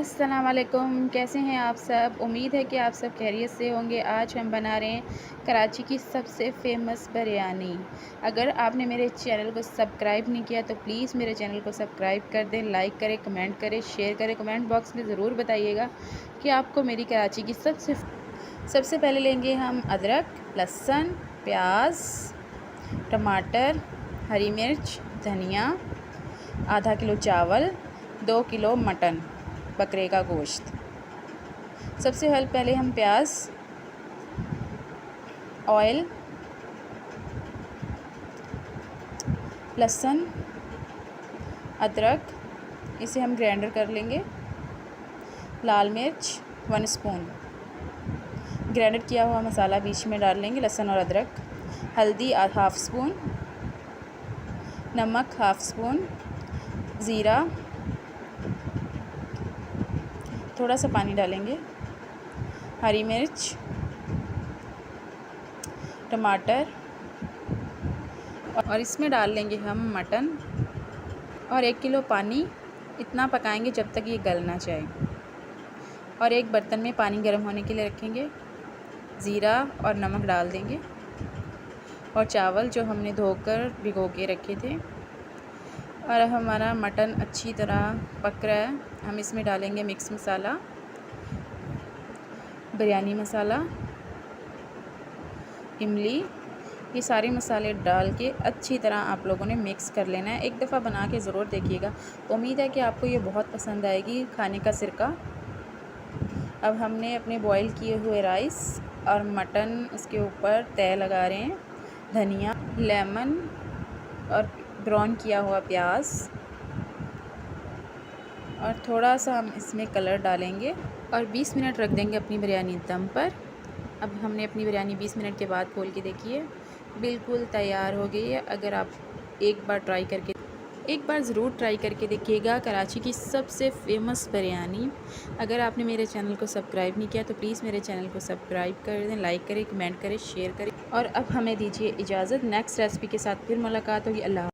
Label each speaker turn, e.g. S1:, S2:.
S1: अस्सलाम वालेकुम, कैसे हैं आप सब। उम्मीद है कि आप सब खैरियत से होंगे। आज हम बना रहे हैं कराची की सबसे फ़ेमस बिरयानी। अगर आपने मेरे चैनल को सब्सक्राइब नहीं किया तो प्लीज़ मेरे चैनल को सब्सक्राइब कर दें, लाइक करें, कमेंट करें, शेयर करें। कमेंट बॉक्स में ज़रूर बताइएगा कि आपको मेरी कराची की सबसे पहले लेंगे हम अदरक, लहसुन, प्याज, टमाटर, हरी मिर्च, धनिया, आधा किलो चावल, 2 किलो मटन बकरे का गोश्त। सबसे पहले हम प्याज, ऑयल, लहसुन, अदरक इसे हम ग्राइंडर कर लेंगे। लाल मिर्च 1 स्पून, ग्राइंडर किया हुआ मसाला बीच में डाल लेंगे, लहसुन और अदरक। हल्दी हाफ़ स्पून, नमक हाफ़ स्पून, ज़ीरा, थोड़ा सा पानी डालेंगे, हरी मिर्च, टमाटर और इसमें डाल लेंगे हम मटन और 1 किलो पानी। इतना पकाएंगे जब तक ये गल ना जाए। और एक बर्तन में पानी गर्म होने के लिए रखेंगे। ज़ीरा और नमक डाल देंगे और चावल जो हमने धोकर भिगो के रखे थे। और हमारा मटन अच्छी तरह पक रहा है। हम इसमें डालेंगे मिक्स मसाला, बिरयानी मसाला, इमली। ये सारे मसाले डाल के अच्छी तरह आप लोगों ने मिक्स कर लेना है। एक दफ़ा बना के ज़रूर देखिएगा। उम्मीद है कि आपको ये बहुत पसंद आएगी। खाने का सिरका। अब हमने अपने बॉईल किए हुए राइस और मटन उसके ऊपर तय लगा रहे हैं। धनिया, लेमन और ब्राउन किया हुआ प्याज और थोड़ा सा हम इसमें कलर डालेंगे और 20 मिनट रख देंगे अपनी बिरयानी दम पर। अब हमने अपनी बिरयानी 20 मिनट के बाद खोल के देखी है, बिल्कुल तैयार हो गई है। अगर आप एक बार ज़रूर ट्राई करके देखिएगा कराची की सबसे फ़ेमस बिरयानी। अगर आपने मेरे चैनल को सब्सक्राइब नहीं किया तो प्लीज़ मेरे चैनल को सब्सक्राइब कर दें, लाइक करें, कमेंट करें, शेयर करें। और अब हमें दीजिए इजाज़त। नेक्स्ट रेसिपी के साथ फिर मुलाकात होगी। अल्लाह।